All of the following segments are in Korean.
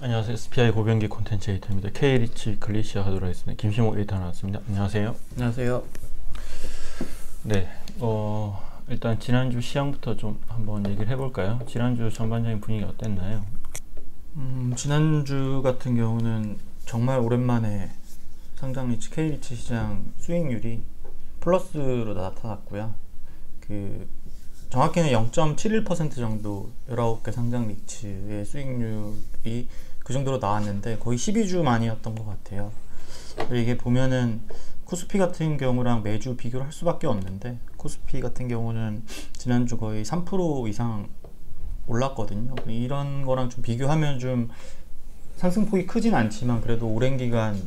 안녕하세요. SPI 고병기 콘텐츠 에디터입니다. K리치 글리시아 하도록 하겠습니다. 김시목 에디터 나왔습니다. 안녕하세요. 안녕하세요. 네, 일단 지난주 시황부터 좀 한번 얘기를 해볼까요? 지난주 전반적인 분위기 어땠나요? 지난주 같은 경우는 정말 오랜만에 상장리치 K리치 시장 수익률이 플러스로 나타났고요. 정확히는 0.71% 정도 19개 상장 리츠의 수익률이 그 정도로 나왔는데 거의 12주 만이었던 것 같아요. 이게 보면은 코스피 같은 경우랑 매주 비교를 할 수밖에 없는데, 코스피 같은 경우는 지난주 거의 3% 이상 올랐거든요. 이런 거랑 좀 비교하면 좀 상승폭이 크진 않지만 그래도 오랜 기간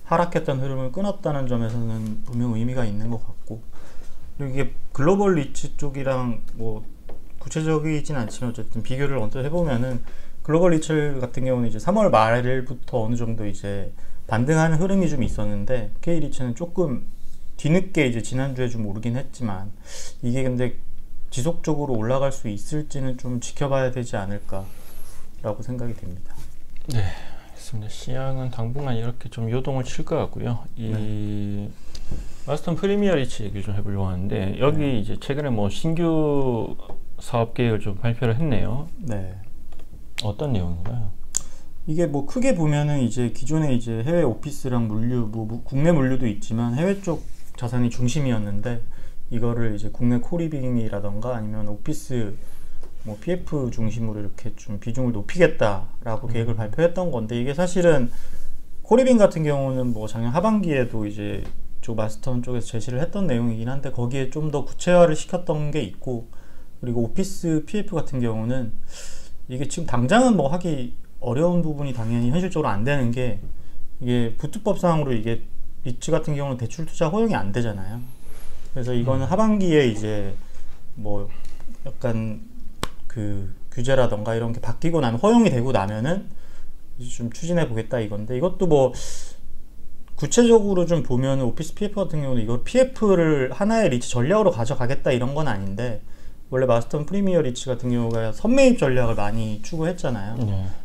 하락했던 흐름을 끊었다는 점에서는 분명 의미가 있는 것 같고, 그리고 이게 글로벌 리츠 쪽이랑 뭐 구체적이진 않지만 어쨌든 비교를 언뜻 해보면은 글로벌 리츠 같은 경우는 이제 3월 말부터 어느 정도 이제 반등하는 흐름이 좀 있었는데, K 리츠는 조금 뒤늦게 이제 지난주에 좀 오르긴 했지만 이게 근데 지속적으로 올라갈 수 있을지는 좀 지켜봐야 되지 않을까라고 생각이 됩니다. 네, 알겠습니다. 시황은 당분간 이렇게 좀 요동을 칠 것 같고요. 마스턴 프리미어 리치 얘기를 좀 해보려고 하는데, 여기 이제 최근에 뭐 신규 사업 계획을 좀 발표를 했네요. 네. 어떤 내용인가요? 이게 뭐 크게 보면은 이제 기존에 이제 해외 오피스랑 물류, 뭐 국내 물류도 있지만 해외 쪽 자산이 중심이었는데, 이거를 이제 국내 코리빙이라던가 아니면 오피스 뭐 PF 중심으로 이렇게 좀 비중을 높이겠다라고 계획을 발표했던 건데, 이게 사실은 코리빙 같은 경우는 뭐 작년 하반기에도 이제 조 마스턴 쪽에서 제시를 했던 내용이긴 한데 거기에 좀 더 구체화를 시켰던 게 있고, 그리고 오피스 PF 같은 경우는 이게 지금 당장은 뭐 하기 어려운 부분이 당연히 현실적으로 안 되는 게, 이게 부투법상으로 이게 리츠 같은 경우는 대출 투자 허용이 안 되잖아요. 그래서 이거는 하반기에 이제 뭐 약간 그 규제라던가 이런 게 바뀌고 나면, 허용이 되고 나면은 이제 좀 추진해 보겠다 이건데, 이것도 뭐 구체적으로 좀 보면 오피스 PF 같은 경우는 이거 PF를 하나의 리츠 전략으로 가져가겠다 이런 건 아닌데, 원래 마스턴 프리미어 리츠 같은 경우가 선매입 전략을 많이 추구했잖아요.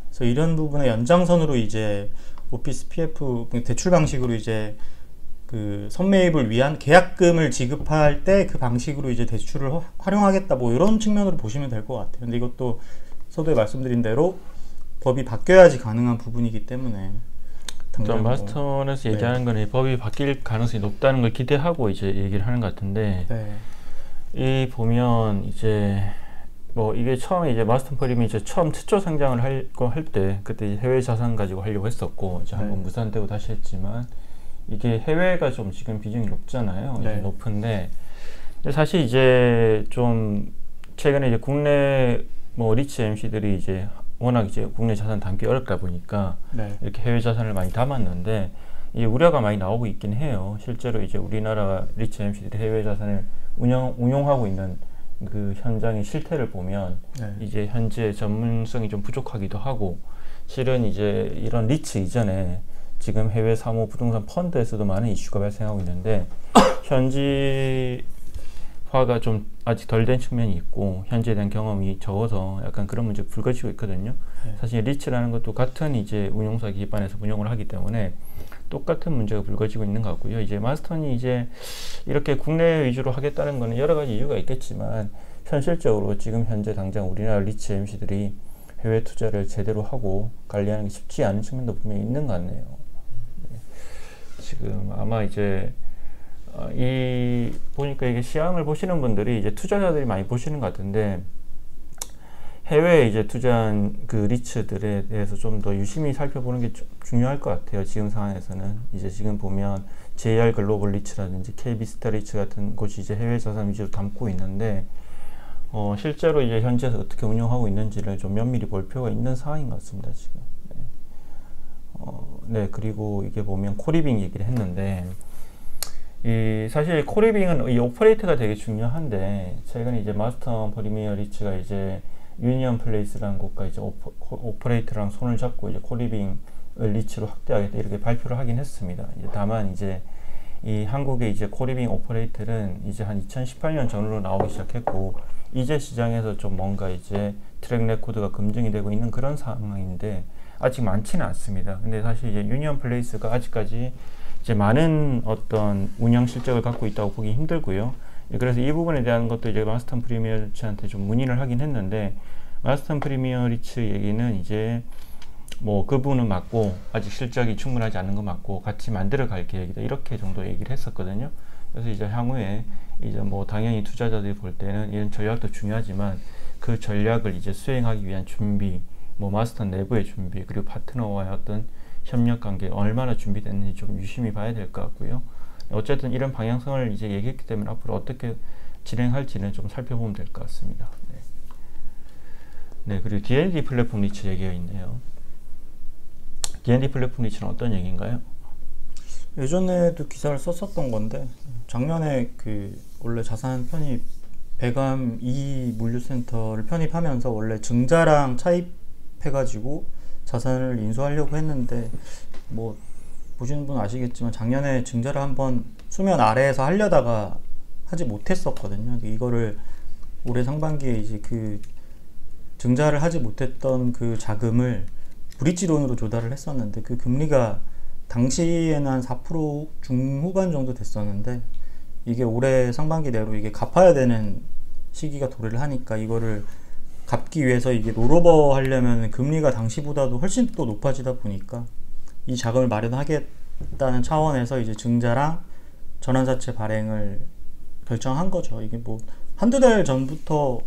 그래서 이런 부분의 연장선으로 이제 오피스 PF 대출 방식으로 이제 그 선매입을 위한 계약금을 지급할 때 그 방식으로 이제 대출을 활용하겠다, 뭐 이런 측면으로 보시면 될 것 같아요. 근데 이것도 서두에 말씀드린 대로 법이 바뀌어야지 가능한 부분이기 때문에, 마스턴에서 얘기하는 거는 법이 바뀔 가능성이 높다는 걸 기대하고 이제 얘기를 하는 것 같은데, 이 보면 이제 뭐 이게 처음에 이제 마스턴 프림이 이제 처음 최초 상장을 할 때 그때 이제 해외 자산 가지고 하려고 했었고, 이제 한번 무산되고 다시 했지만, 이게 해외가 좀 지금 비중이 높잖아요. 높은데, 근데 사실 이제 좀 최근에 이제 국내 뭐 리치 MC들이 이제 워낙 이제 국내 자산 담기 어렵다 보니까 이렇게 해외 자산을 많이 담았는데, 이제 우려가 많이 나오고 있긴 해요. 실제로 이제 우리나라 리치 MC들이 해외 자산을 운용하고 있는 그 현장의 실태를 보면 이제 현재 전문성이 좀 부족하기도 하고, 실은 이제 이런 리츠 이전에 지금 해외 사모 부동산 펀드에서도 많은 이슈가 발생하고 있는데, 현지화가 좀 아직 덜 된 측면이 있고 현지에 대한 경험이 적어서 약간 그런 문제가 불거지고 있거든요. 사실 리츠라는 것도 같은 이제 운용사 기반에서 운용을 하기 때문에 똑같은 문제가 불거지고 있는 것 같고요. 이제 마스턴이 이제 이렇게 국내 위주로 하겠다는 거는 여러 가지 이유가 있겠지만, 현실적으로 지금 현재 당장 우리나라 리츠 MC들이 해외 투자를 제대로 하고 관리하는 게 쉽지 않은 측면도 분명히 있는 것 같네요. 지금 아마 이제 보니까 이게 시황을 보시는 분들이 이제 투자자들이 많이 보시는 것 같은데, 해외에 이제 투자한 그 리츠들에 대해서 좀 더 유심히 살펴보는 게 중요할 것 같아요. 지금 상황에서는 이제 지금 보면 JR 글로벌 리츠라든지 KB스타 리츠 같은 곳이 이제 해외 자산 위주로 담고 있는데, 실제로 이제 현지에서 어떻게 운영하고 있는지를 좀 면밀히 볼 필요가 있는 상황인 것 같습니다, 지금. 그리고 이게 보면 코리빙 얘기를 했는데, 사실 코리빙은 이 오퍼레이터가 되게 중요한데, 최근에 이제 마스턴 프리미어 리츠가 이제 유니언 플레이스라는 곳과 이제 오퍼레이터랑 손을 잡고 이제 코리빙을 리츠로 확대하겠다 이렇게 발표를 하긴 했습니다. 이제 다만 이제 이 한국의 이제 코리빙 오퍼레이터는 이제 한 2018년 전후로 나오기 시작했고, 이제 시장에서 좀 뭔가 이제 트랙 레코드가 검증이 되고 있는 그런 상황인데, 아직 많지는 않습니다. 근데 사실 이제 유니온 플레이스가 아직까지 이제 많은 어떤 운영 실적을 갖고 있다고 보기 힘들고요. 그래서 이 부분에 대한 것도 이제 마스턴 프리미어 리츠한테 좀 문의를 하긴 했는데, 마스턴 프리미어 리츠 얘기는 이제 뭐 그 부분은 맞고 아직 실적이 충분하지 않은 거 맞고 같이 만들어 갈 계획이다, 이렇게 정도 얘기를 했었거든요. 그래서 이제 향후에 이제 뭐 당연히 투자자들이 볼 때는 이런 전략도 중요하지만 그 전략을 이제 수행하기 위한 준비, 뭐 마스턴 내부의 준비, 그리고 파트너와의 어떤 협력 관계 얼마나 준비됐는지 좀 유심히 봐야 될 것 같고요. 어쨌든 이런 방향성을 이제 얘기했기 때문에 앞으로 어떻게 진행할지는 좀 살펴보면 될 것 같습니다. 네. 네, 그리고 D&D 플랫폼 리츠 얘기가 있네요. D&D 플랫폼 리츠는 어떤 얘기인가요? 예전에도 기사를 썼었던 건데, 작년에 그 원래 자산 편입 배감 2 물류센터를 편입하면서 원래 증자랑 차입해가지고 자산을 인수하려고 했는데, 뭐 보시는 분 아시겠지만 작년에 증자를 한번 수면 아래에서 하려다가 하지 못했었거든요. 이거를 올해 상반기에 이제 그 증자를 하지 못했던 그 자금을 브릿지론으로 조달을 했었는데, 그 금리가 당시에는 한 4% 중후반 정도 됐었는데, 이게 올해 상반기 내로 이게 갚아야 되는 시기가 도래를 하니까 이거를 갚기 위해서 이게 롤오버 하려면 금리가 당시보다도 훨씬 또 높아지다 보니까 이 자금을 마련하겠다는 차원에서 이제 증자랑 전환사채 발행을 결정한 거죠. 이게 뭐 한두 달 전부터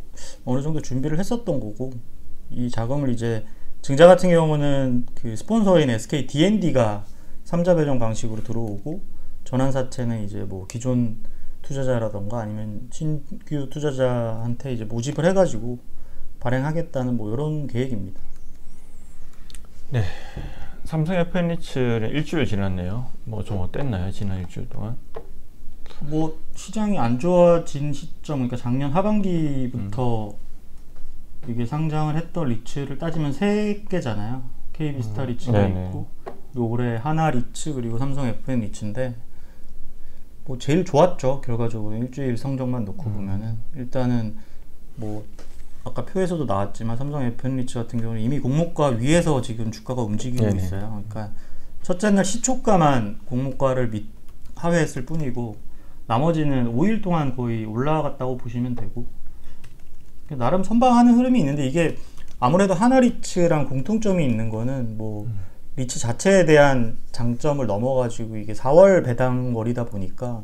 어느 정도 준비를 했었던 거고, 이 자금을 이제 증자 같은 경우는 그 스폰서인 SK D&D가 3자 배정 방식으로 들어오고, 전환사채는 이제 뭐 기존 투자자라던가 아니면 신규 투자자한테 이제 모집을 해가지고 발행하겠다는 뭐 이런 계획입니다. 네, 삼성 FM 리츠는 일주일 지났네요. 뭐 좀 어땠나요, 지난 일주일 동안? 뭐 시장이 안 좋아진 시점, 그러니까 작년 하반기부터 이게 상장을 했던 리츠를 따지면 3개잖아요. KB스타 리츠가 있고, 올해 하나 리츠, 그리고 삼성 FM 리츠인데, 뭐 제일 좋았죠. 결과적으로 일주일 성적만 놓고 보면은 일단은 뭐 아까 표에서도 나왔지만 삼성 FM 리츠 같은 경우는 이미 공모가 위에서 지금 주가가 움직이고 있어요. 그러니까 첫째 날 시초가만 공모가를 하회했을 뿐이고, 나머지는 5일 동안 거의 올라갔다고 보시면 되고, 나름 선방하는 흐름이 있는데, 이게 아무래도 하나리츠랑 공통점이 있는 거는 뭐 리츠 자체에 대한 장점을 넘어가지고 이게 4월 배당월이다 보니까,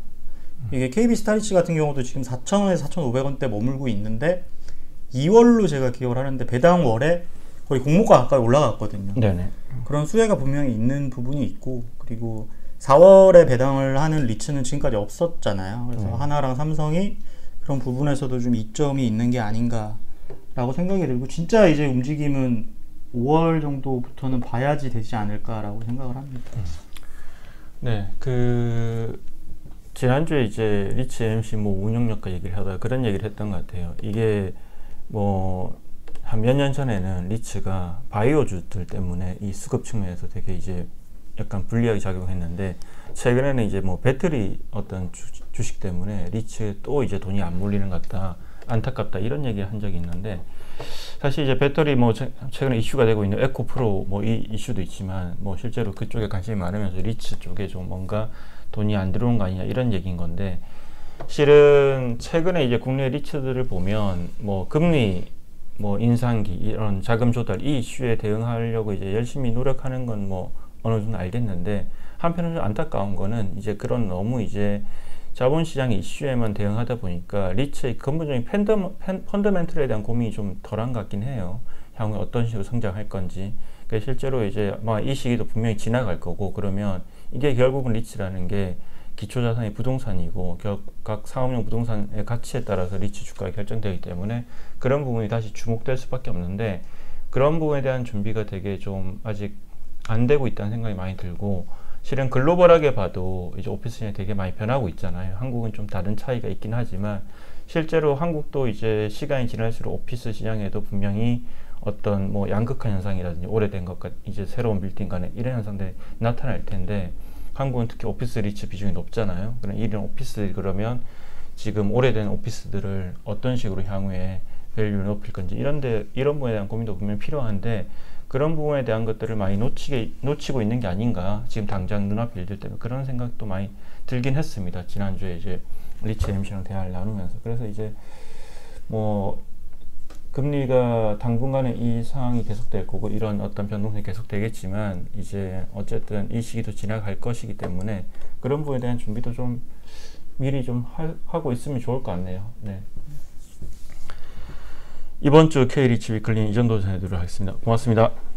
이게 KB스타리츠 같은 경우도 지금 4,000원에서 4,500원대 머물고 있는데 2월로 제가 기억을 하는데 배당월에 거의 공모가 가까이 올라갔거든요. 네네. 그런 수혜가 분명히 있는 부분이 있고, 그리고 4월에 배당을 하는 리츠는 지금까지 없었잖아요. 그래서 하나랑 삼성이 그런 부분에서도 좀 이점이 있는 게 아닌가라고 생각이 들고, 진짜 이제 움직임은 5월 정도부터는 봐야지 되지 않을까라고 생각을 합니다. 네, 그 지난주에 이제 리츠 MC 뭐 운영력과 얘기를 하다가 그런 얘기를 했던 것 같아요. 이게 뭐 한 몇 년 전에는 리츠가 바이오주들 때문에 이 수급 측면에서 되게 이제 약간 불리하게 작용했는데, 최근에는 이제 뭐 배터리 어떤 주식 때문에 리츠에 또 이제 돈이 안 몰리는 것 같다, 안타깝다, 이런 얘기를 한 적이 있는데, 사실 이제 배터리 뭐 최근에 이슈가 되고 있는 에코프로 뭐 이 이슈도 있지만, 뭐 실제로 그쪽에 관심이 많으면서 리츠 쪽에 좀 뭔가 돈이 안 들어온 거 아니냐, 이런 얘기인 건데, 실은 최근에 이제 국내 리츠들을 보면 뭐 금리 뭐 인상기, 이런 자금 조달, 이 이슈에 대응하려고 이제 열심히 노력하는 건 뭐 어느 정도 알겠는데, 한편으로 안타까운 거는 이제 그런 너무 이제 자본시장의 이슈에만 대응하다 보니까 리츠의 근본적인 펀더멘털에 대한 고민이 좀 덜한 것 같긴 해요. 향후에 어떤 식으로 성장할 건지. 그러니까 실제로 이제 이 시기도 분명히 지나갈 거고, 그러면 이게 결국은 리츠라는 게 기초자산이 부동산이고, 각 상업용 부동산의 가치에 따라서 리츠 주가가 결정되기 때문에 그런 부분이 다시 주목될 수밖에 없는데, 그런 부분에 대한 준비가 되게 좀 아직 안 되고 있다는 생각이 많이 들고, 실은 글로벌하게 봐도 이제 오피스 시장이 되게 많이 변하고 있잖아요. 한국은 좀 다른 차이가 있긴 하지만, 실제로 한국도 이제 시간이 지날수록 오피스 시장에도 분명히 어떤 뭐 양극화 현상이라든지 오래된 것과 이제 새로운 빌딩 간에 이런 현상들이 나타날 텐데, 한국은 특히 오피스 리츠 비중이 높잖아요. 그럼 이런 오피스들이 그러면 지금 오래된 오피스들을 어떤 식으로 향후에 밸류를 높일 건지, 이런 부분에 대한 고민도 분명히 필요한데, 그런 부분에 대한 것들을 많이 놓치고 있는 게 아닌가, 지금 당장 눈앞에 일들 때문에 그런 생각도 많이 들긴 했습니다. 지난주에 이제 리치 MC랑 대화를 나누면서. 그래서 이제 뭐 금리가 당분간은 이 상황이 계속될 거고 이런 어떤 변동성이 계속되겠지만 이제 어쨌든 이 시기도 지나갈 것이기 때문에 그런 부분에 대한 준비도 좀 미리 좀 하고 있으면 좋을 것 같네요. 네. 이번 주 K 리치 위클리는 이 정도 전해드리도록 하겠습니다. 고맙습니다.